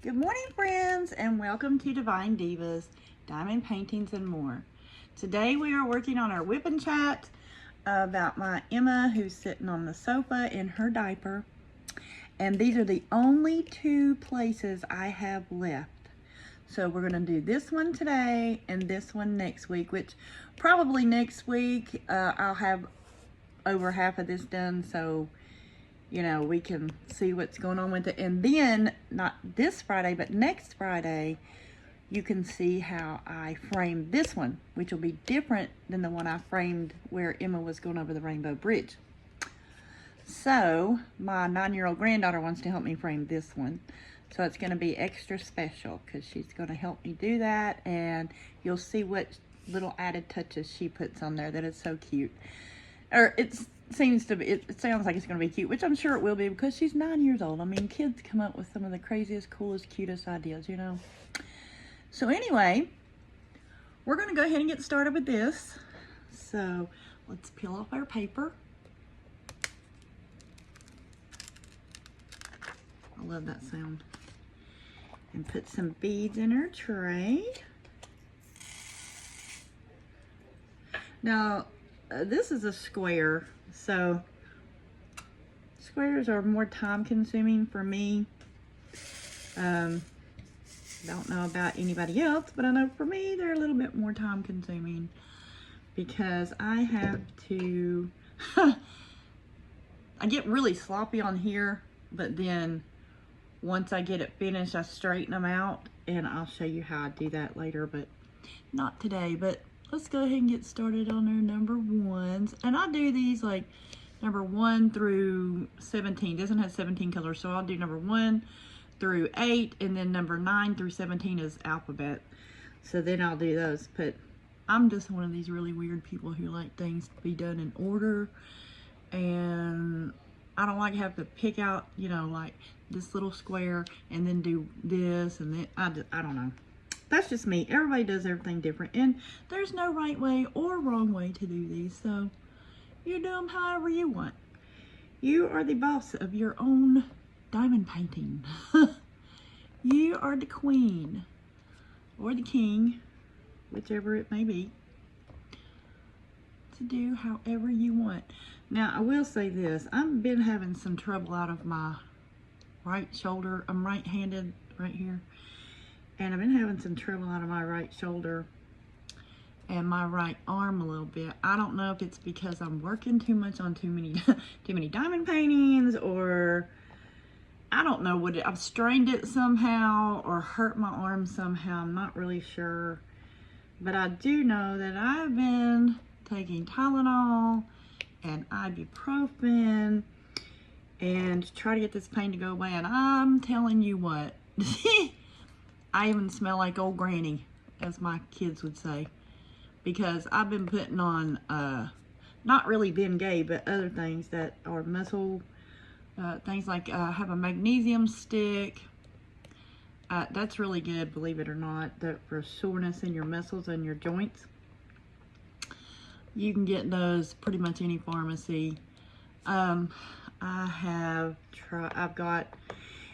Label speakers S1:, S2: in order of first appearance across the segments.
S1: Good morning, friends, and welcome to Divine Divas, Diamond Paintings and More. Today we are working on our WIP and Chat about my Emma who's sitting on the sofa in her diaper. And these are the only two places I have left. So we're going to do this one today and this one next week, which probably next week I'll have over half of this done, so you know, we can see what's going on with it. And then, not this Friday, but next Friday, you can see how I framed this one, which will be different than the one I framed where Emma was going over the Rainbow Bridge. So, my 9-year-old granddaughter wants to help me frame this one. So it's going to be extra special because she's going to help me do that. And you'll see what little added touches she puts on there that is so cute. Or it sounds like it's going to be cute, which I'm sure it will be because she's 9 years old. I mean, kids come up with some of the craziest, coolest, cutest ideas, you know. So anyway, we're going to go ahead and get started with this. So let's peel off our paper. I love that sound. And put some beads in our tray. Now, this is a square, so squares are more time consuming for me. Don't know about anybody else, but I know for me they're a little bit more time consuming because I have to I get really sloppy on here, but then once I get it finished I straighten them out, and I'll show you how I do that later, but not today. But let's go ahead and get started on our number ones. And I do these like number 1 through 17. Doesn't have 17 colors, so I'll do number 1 through 8, and then number 9 through 17 is alphabet. So then I'll do those. But I'm just one of these really weird people who like things to be done in order. And I don't like to have to pick out, you know, like this little square and then do this and then I don't know. That's just me. Everybody does everything different, and there's no right way or wrong way to do these, so you do them however you want. You are the boss of your own diamond painting. You are the queen or the king, whichever it may be, to do however you want. Now, I will say this. I've been having some trouble out of my right shoulder. I'm right-handed right here. And I've been having some trouble out of my right shoulder and my right arm a little bit. I don't know if it's because I'm working too much on too many diamond paintings, or I don't know what I've strained it somehow or hurt my arm somehow. I'm not really sure. But I do know that I've been taking Tylenol and ibuprofen and to try to get this pain to go away. And I'm telling you what. I even smell like old granny, as my kids would say, because I've been putting on, not really Bengay, but other things that are muscle, things like I have a magnesium stick. That's really good, believe it or not, that for soreness in your muscles and your joints. You can get those pretty much any pharmacy. I've got,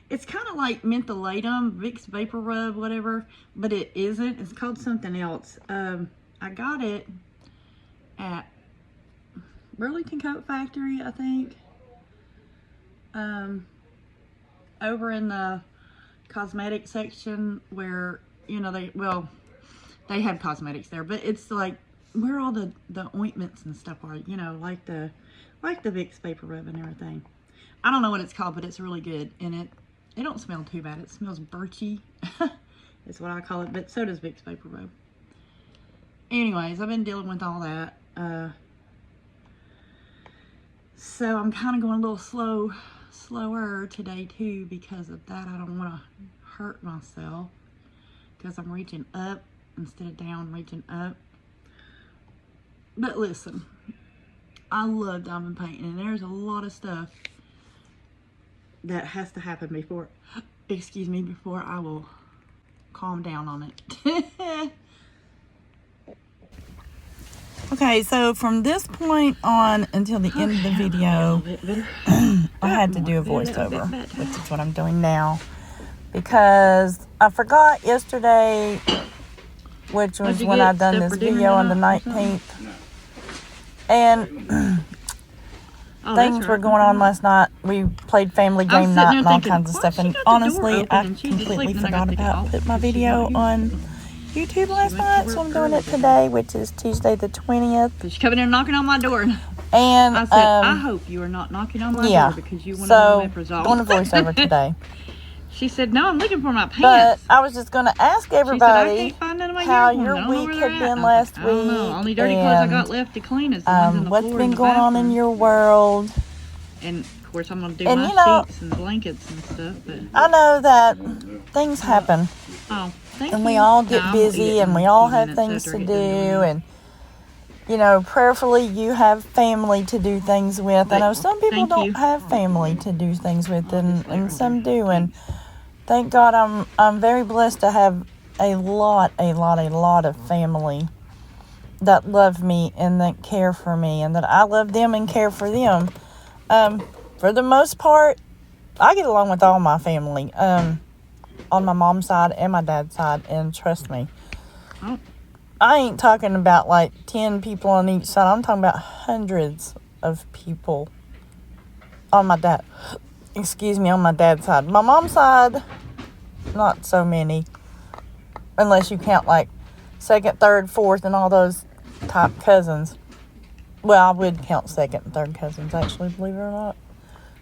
S1: it's kind of like mentholatum, Vicks Vapor Rub, whatever, but it isn't. It's called something else. I got it at Burlington Coat Factory, I think. Over in the cosmetic section where, you know, they have cosmetics there, but it's like where all the ointments and stuff are, you know, like the Vicks Vapor Rub and everything. I don't know what it's called, but it's really good, and it don't smell too bad. It smells birchy, is what I call it, but so does Vicks Vapor Rub. Anyways, I've been dealing with all that. So I'm kind of going a little slower today too because of that. I don't want to hurt myself because I'm reaching up instead of down, reaching up. But listen, I love diamond painting, and there's a lot of stuff that has to happen before I will calm down on it. Okay, so from this point on until the end of the video, I had to do a voiceover, which is what I'm doing now. because I forgot yesterday, which was when I done this video on the 19th. And things were going on last night. We played family game night and all kinds of stuff. And honestly, I completely forgot about putting my video on YouTube last night. So I'm doing it today, which is Tuesday the 20th.
S2: She's coming in and knocking on my door.
S1: And
S2: I said, I hope you are not knocking on my door because you want to know WIP results.
S1: Doing a voiceover today.
S2: She said, no, I'm looking for my pants.
S1: But I was just going to ask everybody how your week had been last week.
S2: Only dirty clothes I got left to clean is the ones in the
S1: what's
S2: floor
S1: been
S2: in the
S1: going on in your world.
S2: And, of course, I'm going to do my sheets and blankets and stuff. But
S1: I know that things happen.
S2: Oh, thank
S1: and
S2: you.
S1: we all get busy and we all have things to do. And, you know, prayerfully you have family to do things with. I know some people don't have family to do things with, and some do. And thank God I'm very blessed to have a lot of family that love me and that care for me, and that I love them and care for them. For the most part, I get along with all my family, on my mom's side and my dad's side, and trust me, I ain't talking about like 10 people on each side. I'm talking about hundreds of people on my dad's side. My mom's side, not so many, unless you count like second, third, fourth, and all those type cousins. Well, I would count second and third cousins, actually, believe it or not.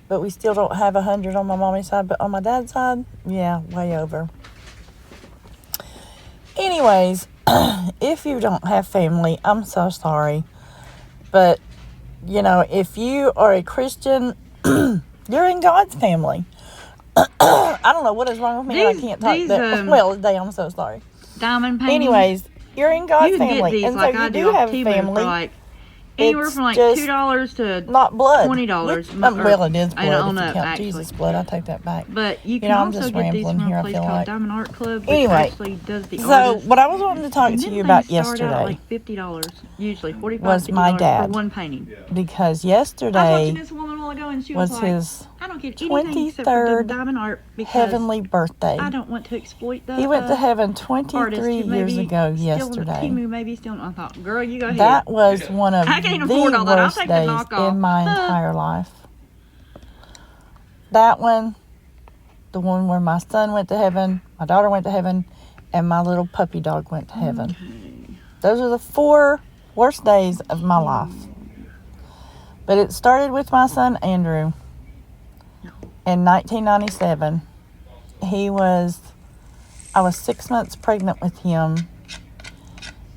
S1: But we still don't have 100 on my mommy's side. But on my dad's side, yeah, way over. Anyways, if you don't have family, I'm so sorry. But, you know, if you are a Christian, you're in God's family. I don't know what is wrong with me. I can't talk that well today. I'm so sorry.
S2: Diamond painting.
S1: Anyways, you're in God's family.
S2: And so you do have a family. Anywhere from like $2 to
S1: not blood.
S2: $20.
S1: Well, it is blood.
S2: If
S1: you count Jesus' blood, I take that back.
S2: But you can also get these from a place called Diamond Art Club, which actually does the artist.
S1: What I was wanting to talk to you about yesterday,
S2: like $50, usually $45,
S1: was my dad,
S2: for one painting.
S1: Because yesterday
S2: I was watching this woman a while ago, and she was like,
S1: his
S2: I don't get anything except for the diamond art because
S1: heavenly birthday.
S2: I don't want to exploit the
S1: He went to heaven 23 years ago yesterday.
S2: I thought, girl, you go ahead.
S1: That was one of the worst days in my entire life. That one, the one where my son went to heaven, my daughter went to heaven, and my little puppy dog went to heaven.
S2: Okay.
S1: Those are the 4 worst days of my life. But it started with my son Andrew in 1997. I was 6 months pregnant with him,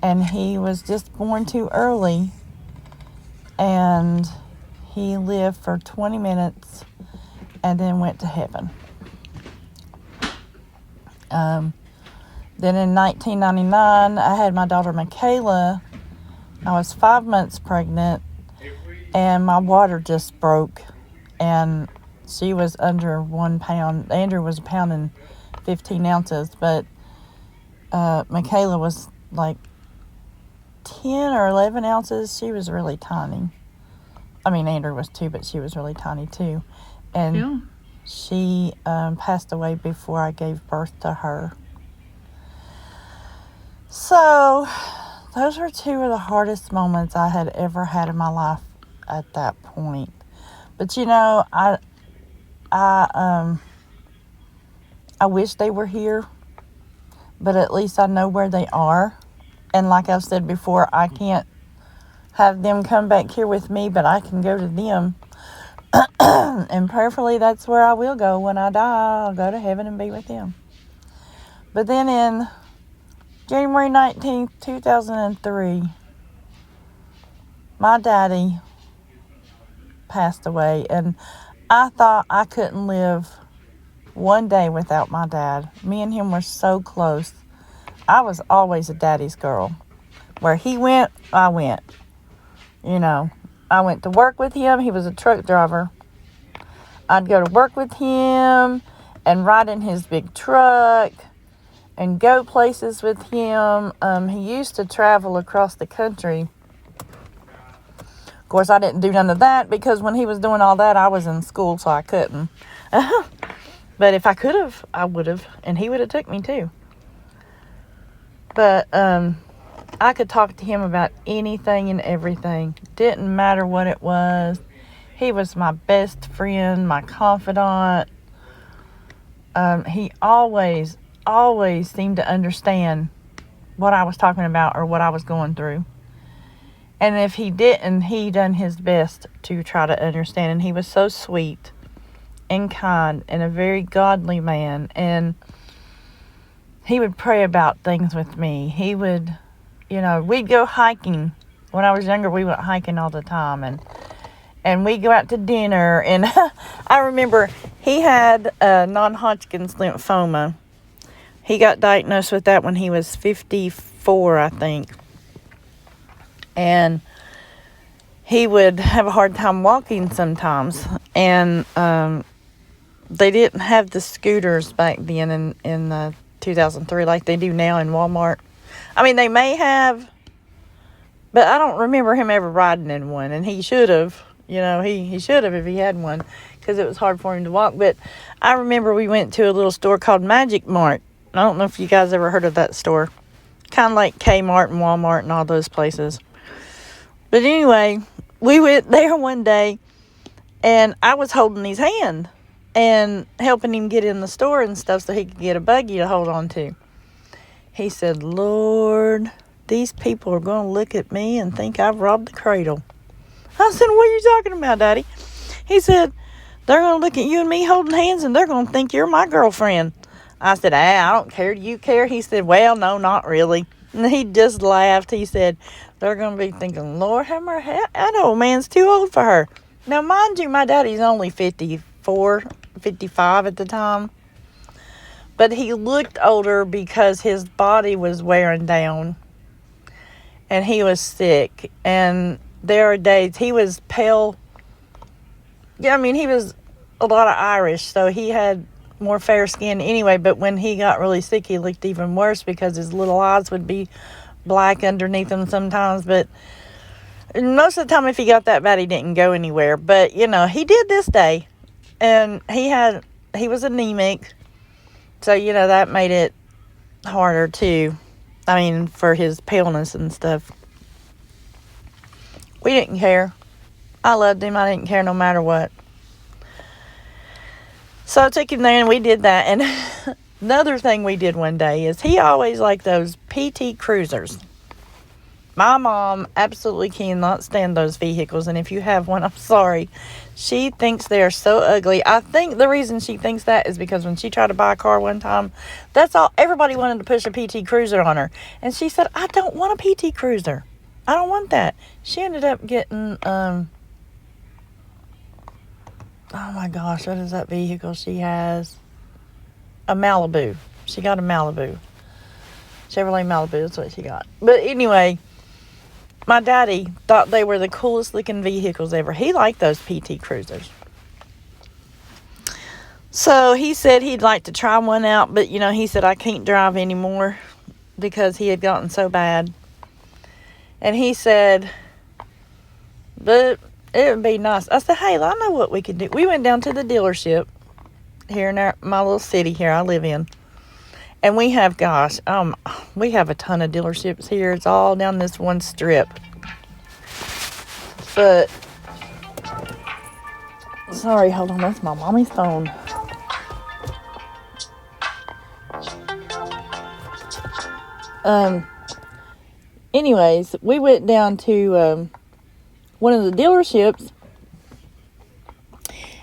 S1: and he was just born too early, and he lived for 20 minutes and then went to heaven. Then in 1999, I had my daughter Michaela. I was 5 months pregnant, and my water just broke, and she was under 1 pound. Andrew was 1 pound and 15 ounces, but Michaela was like 10 or 11 ounces. She was really tiny. I mean, Andrew was too, but she was really tiny too. And she passed away before I gave birth to her. So those were 2 of the hardest moments I had ever had in my life at that point. But you know, I wish they were here, but at least I know where they are. And like I've said before, I can't have them come back here with me, but I can go to them. And prayerfully, that's where I will go when I die. I'll go to heaven and be with them. But then in January 19th, 2003, my daddy passed away, and I thought I couldn't live one day without my dad. Me and him were so close. I was always a daddy's girl. Where he went, I went. You know, I went to work with him. He was a truck driver. I'd go to work with him and ride in his big truck and go places with him. He used to travel across the country. Of course, I didn't do none of that because when he was doing all that, I was in school, so I couldn't.
S2: But if I could have, I would have. And he would have took me too. But I could talk to him about anything and everything. Didn't matter what it was. He was my best friend, my confidant. He always seemed to understand what I was talking about or what I was going through. And if he didn't, he done his best to try to understand. And he was so sweet and kind and a very godly man. And he would pray about things with me. He would, we'd go hiking. When I was younger, we went hiking all the time. And we'd go out to dinner. And I remember he had non-Hodgkin's lymphoma. He got diagnosed with that when he was 54, I think. And he would have a hard time walking sometimes. And they didn't have the scooters back then in 2003 like they do now in Walmart. I mean, they may have, but I don't remember him ever riding in one. And he should have, he should have if he had one, because it was hard for him to walk. But I remember we went to a little store called Magic Mart. I don't know if you guys ever heard of that store. Kind of like Kmart and Walmart and all those places. But anyway, we went there one day, and I was holding his hand and helping him get in the store and stuff so he could get a buggy to hold on to. He said, "Lord, these people are going to look at me and think I've robbed the cradle." I said, "What are you talking about, Daddy?" He said, "They're going to look at you and me holding hands, and they're going to think you're my girlfriend." I said, I don't care. Do you care? He said, "Well, no, not really." And he just laughed. He said, "They're going to be thinking, Lord, that old man's too old for her." Now, mind you, my daddy's only 54, 55 at the time. But he looked older because his body was wearing down. And he was sick. And there are days he was pale. Yeah, I mean, he was a lot of Irish, so he had more fair skin anyway. But when he got really sick, he looked even worse because his little eyes would be black underneath them sometimes. But most of the time, if he got that bad, he didn't go anywhere. But, he did this day. And he was anemic. So, that made it harder too. I mean, for his paleness and stuff. We didn't care. I loved him. I didn't care no matter what. So I took him there and we did that. And another thing we did one day is he always liked those PT Cruisers. My mom absolutely cannot stand those vehicles. And if you have one, I'm sorry. She thinks they're so ugly. I think the reason she thinks that is because when she tried to buy a car one time, that's all. Everybody wanted to push a PT Cruiser on her. And she said, "I don't want a PT Cruiser. I don't want that." She ended up getting, oh my gosh, what is that vehicle she has? A Malibu. She got a Malibu. Chevrolet Malibu, that's what she got. But anyway, my daddy thought they were the coolest looking vehicles ever. He liked those PT Cruisers. So he said he'd like to try one out, but he said, "I can't drive anymore," because he had gotten so bad. And he said, "But it would be nice." I said, "Hey, I know what we could do." We went down to the dealership here in my little city here I live in. And we have, we have a ton of dealerships here. It's all down this one strip. But, sorry, hold on. That's my mommy's phone. Anyways, we went down to one of the dealerships.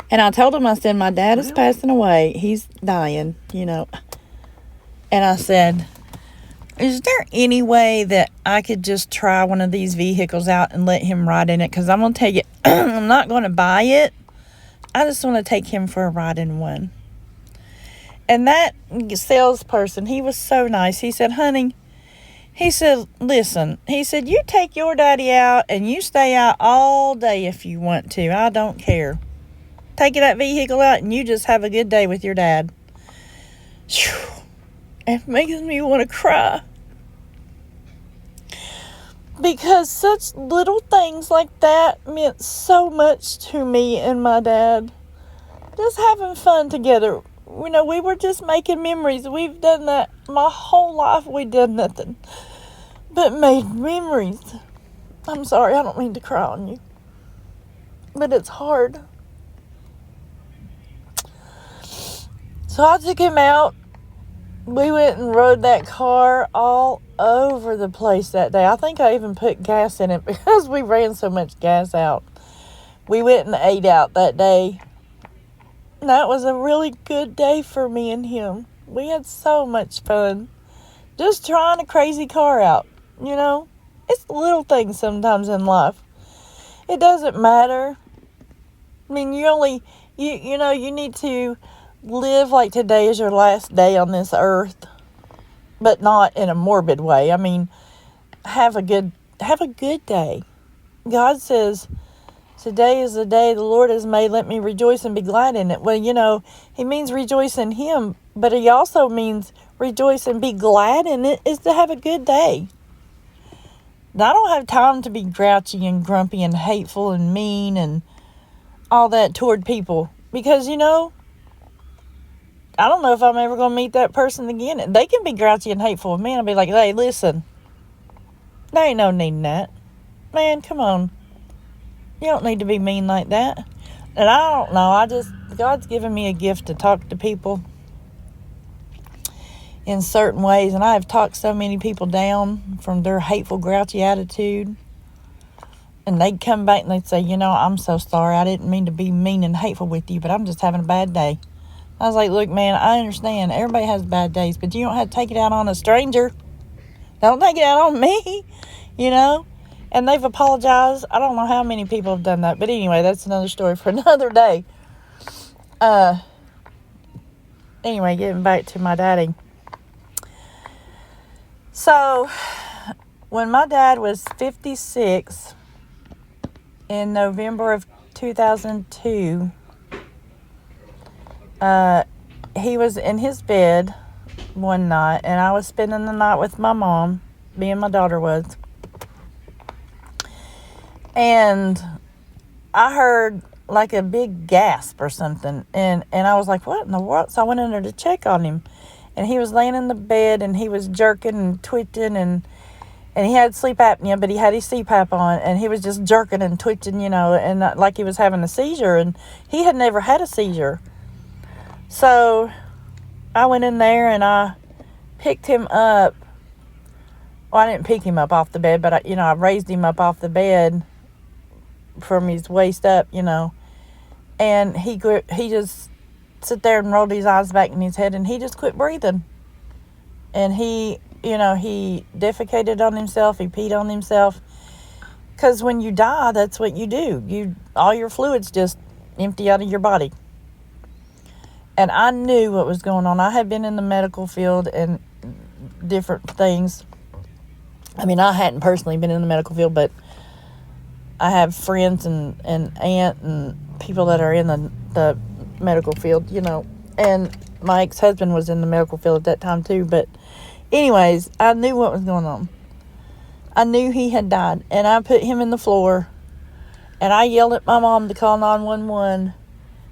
S2: And I told him, I said, "My dad is passing away. He's dying, And I said, "Is there any way that I could just try one of these vehicles out and let him ride in it? Because I'm going to tell you, I'm not going to buy it. I just want to take him for a ride in one." And that salesperson, he was so nice. He said, "Honey," he said, "listen," he said, "you take your daddy out and you stay out all day if you want to. I don't care. Take that vehicle out and you just have a good day with your dad." Whew. It makes me want to cry. Because such little things like that meant so much to me and my dad. Just having fun together. we were just making memories. We've done that my whole life. We did nothing but made memories. I'm sorry, I don't mean to cry on you, but it's hard. So I took him out. We went and rode that car all over the place that day. I think I even put gas in it because we ran so much gas out. We went and ate out that day. And that was a really good day for me and him. We had so much fun just trying a crazy car out. It's the little things sometimes in life. It doesn't matter. I mean, you need to live like today is your last day on this earth, but not in a morbid way. I mean, have a good day. God says, today is the day the Lord has made. Let me rejoice and be glad in it. Well, he means rejoice in him, but he also means rejoice and be glad in it is to have a good day. Now, I don't have time to be grouchy and grumpy and hateful and mean and all that toward people because, I don't know if I'm ever going to meet that person again. They can be grouchy and hateful with me, and I'll be like, hey, listen, there ain't no need in that. Man, come on. You don't need to be mean like that. And I don't know. God's given me a gift to talk to people in certain ways. And I have talked so many people down from their hateful, grouchy attitude. And they'd come back and they'd say, I'm so sorry. I didn't mean to be mean and hateful with you, but I'm just having a bad day. I was like, look, man, I understand. Everybody has bad days, but you don't have to take it out on a stranger. Don't take it out on me, And they've apologized. I don't know how many people have done that. But anyway, that's another story for another day. Anyway, getting back to my daddy. So, when my dad was 56 in November of 2002, he was in his bed one night, and I was spending the night with my mom, me and my daughter was. And I heard like a big gasp or something, and I was like, what in the world? So I went in there to check on him, and he was laying in the bed, and he was jerking and twitching, and he had sleep apnea, but he had his CPAP on, and he was just jerking and twitching, and like he was having a seizure, and he had never had a seizure. So I went in there and I picked him up. Well, I didn't pick him up off the bed, but I raised him up off the bed from his waist up, and he just sit there and rolled his eyes back in his head, and he just quit breathing. And he defecated on himself. He peed on himself. Because when you die, that's what you do. All your fluids just empty out of your body. And I knew what was going on. I had been in the medical field and different things. I mean, I hadn't personally been in the medical field, but I have friends and aunt and people that are in the medical field, And my ex-husband was in the medical field at that time too. But anyways, I knew what was going on. I knew he had died. And I put him in the floor. And I yelled at my mom to call 911.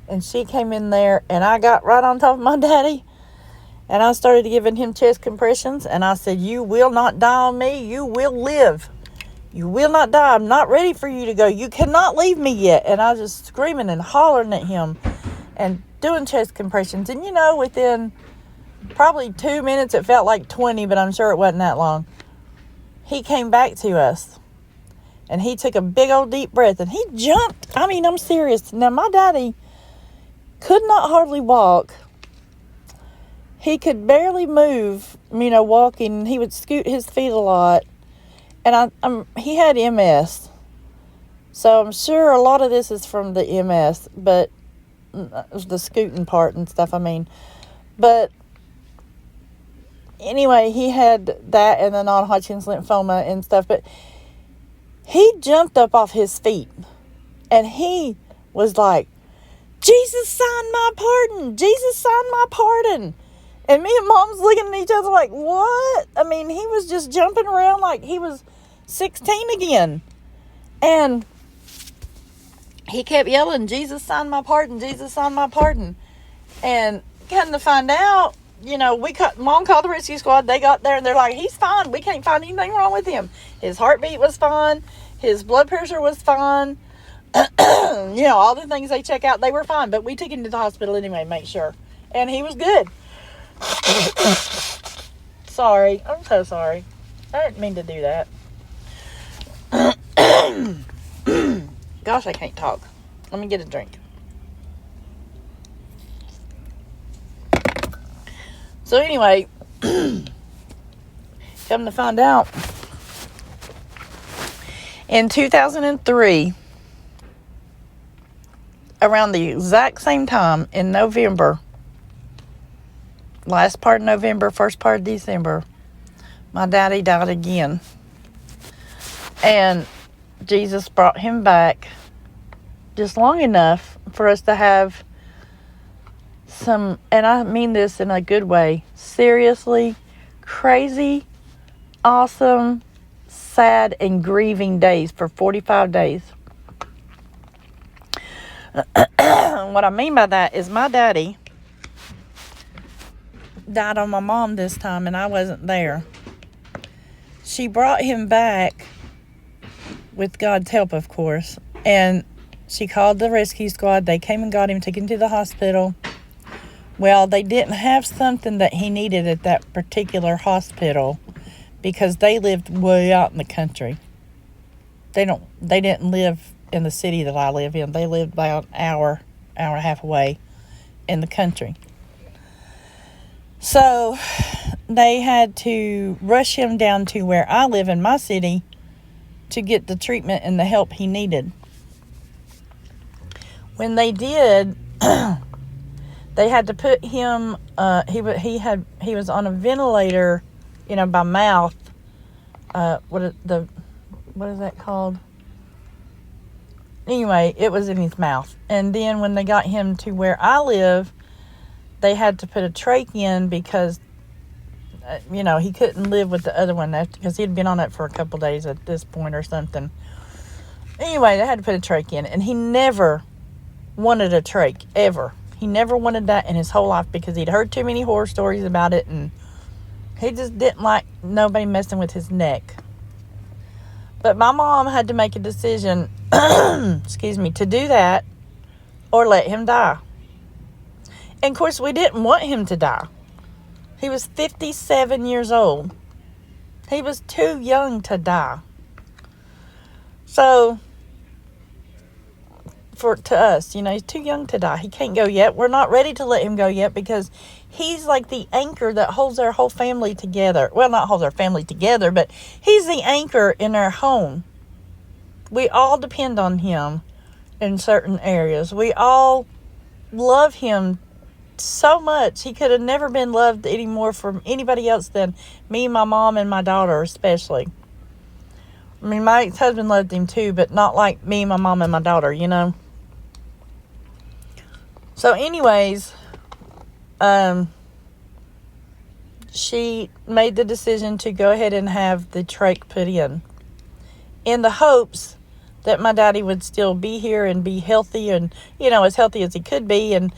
S2: And she came in there, and I got right on top of my daddy, and I started giving him chest compressions, and I said, you will not die on me. You will live. You will not die. I'm not ready for you to go. You cannot leave me yet. And I was just screaming and hollering at him and doing chest compressions. And, within probably 2 minutes, it felt like 20, but I'm sure it wasn't that long. He came back to us, and he took a big old deep breath, and he jumped. I mean, I'm serious. Now, my daddy could not hardly walk. He could barely move, walking. He would scoot his feet a lot. And he had MS. So I'm sure a lot of this is from the MS, but the scooting part and stuff, But anyway, he had that and the non-Hodgkin's lymphoma and stuff. But he jumped up off his feet. And he was like, Jesus signed my pardon. Jesus signed my pardon. And me and Mom's looking at each other like, what? I mean, he was just jumping around like he was 16 again. And he kept yelling, Jesus signed my pardon. Jesus signed my pardon. And come to find out, Mom called the rescue squad. They got there and they're like, he's fine. We can't find anything wrong with him. His heartbeat was fine. His blood pressure was fine. All the things they check out, they were fine. But we took him to the hospital anyway, make sure. And he was good. Sorry. I'm so sorry. I didn't mean to do that. Gosh, I can't talk. Let me get a drink. So anyway, come to find out, in 2003, around the exact same time in November, last part of November, first part of December, my daddy died again. And Jesus brought him back just long enough for us to have some, and I mean this in a good way, seriously crazy, awesome, sad, and grieving days for 45 days. What I mean by that is my daddy died on my mom this time, and I wasn't there. She brought him back with God's help, of course, and she called the rescue squad. They came and got him, took him to the hospital. Well, they didn't have something that he needed at that particular hospital because they lived way out in the country. They didn't live in the city that I live in. They lived about an hour and a half away in the country. So they had to rush him down to where I live in my city to get the treatment and the help he needed. When they did, they had to put him. He was on a ventilator, by mouth. What is that called? Anyway, it was in his mouth. And then when they got him to where I live, they had to put a trach in because, he couldn't live with the other one because he'd been on it for a couple days at this point or something. Anyway, they had to put a trach in, and he never wanted a trach ever. He never wanted that in his whole life because he'd heard too many horror stories about it, and he just didn't like nobody messing with his neck. But my mom had to make a decision, to do that or let him die. And of course, we didn't want him to die. He was 57 years old. He was too young to die. So, to us, he's too young to die. He can't go yet. We're not ready to let him go yet because he's like the anchor that holds our whole family together. Well, not holds our family together, but he's the anchor in our home. We all depend on him in certain areas. We all love him so much. He could have never been loved any more from anybody else than me, my mom, and my daughter especially. I mean, my ex-husband loved him too, but not like me, my mom, and my daughter, So anyways, she made the decision to go ahead and have the trach put in the hopes that my daddy would still be here and be healthy and, as healthy as he could be and,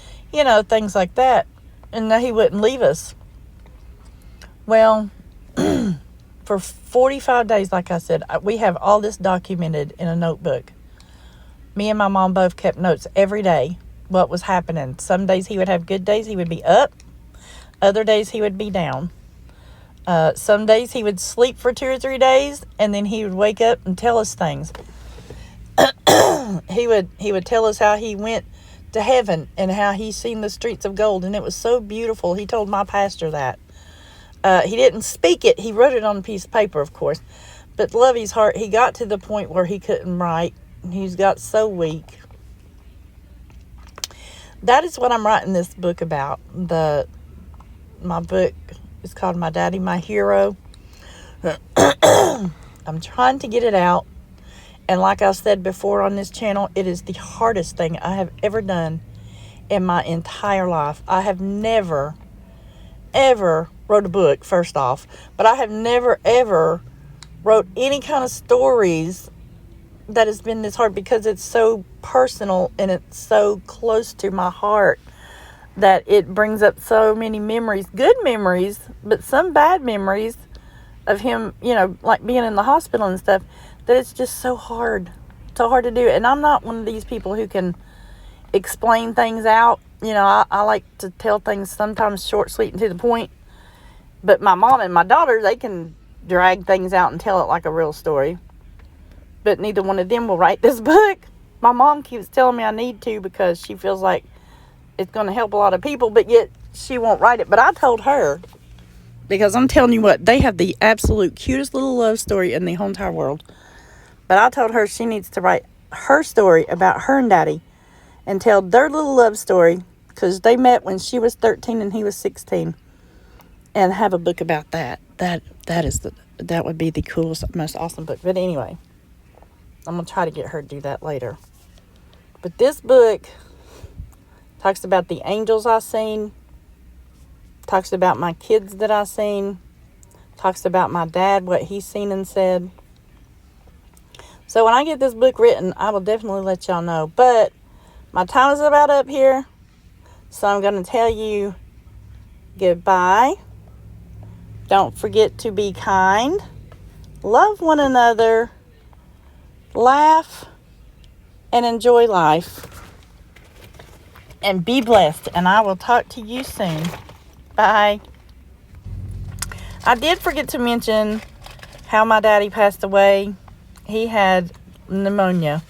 S2: things like that, and that he wouldn't leave us. Well, for 45 days, like I said, we have all this documented in a notebook. Me and my mom both kept notes every day, what was happening. Some days he would have good days, he would be up. Other days he would be down. Some days he would sleep for 2 or 3 days, and then he would wake up and tell us things. He would tell us how he went to heaven and how he seen the streets of gold, and it was so beautiful. He told my pastor that. He didn't speak it. He wrote it on a piece of paper, of course. But love his heart, he got to the point where he couldn't write. He's got so weak. That is what I'm writing this book about. My book is called My Daddy, My Hero. I'm trying to get it out. And like I said before on this channel, it is the hardest thing I have ever done in my entire life. I have never, ever wrote a book, first off. But I have never, ever wrote any kind of stories that has been this hard because it's so personal and it's so close to my heart. that it brings up so many memories, good memories, but some bad memories of him, like being in the hospital and stuff, that it's just so hard to do. And I'm not one of these people who can explain things out. I like to tell things sometimes short, sweet, and to the point. But my mom and my daughter, they can drag things out and tell it like a real story. But neither one of them will write this book. My mom keeps telling me I need to because she feels like it's going to help a lot of people, but yet she won't write it. But I told her, because I'm telling you what, they have the absolute cutest little love story in the whole entire world. But I told her she needs to write her story about her and Daddy and tell their little love story, because they met when she was 13 and he was 16, and have a book about that. That would be the coolest, most awesome book. But anyway, I'm going to try to get her to do that later. But this book talks about the angels I seen, talks about my kids that I seen, talks about my dad, what he's seen and said. So when I get this book written, I will definitely let y'all know. But my time is about up here, so I'm going to tell you goodbye. Don't forget to be kind, love one another, laugh, and enjoy life. And be blessed. And I will talk to you soon. Bye. I did forget to mention how my daddy passed away. He had pneumonia.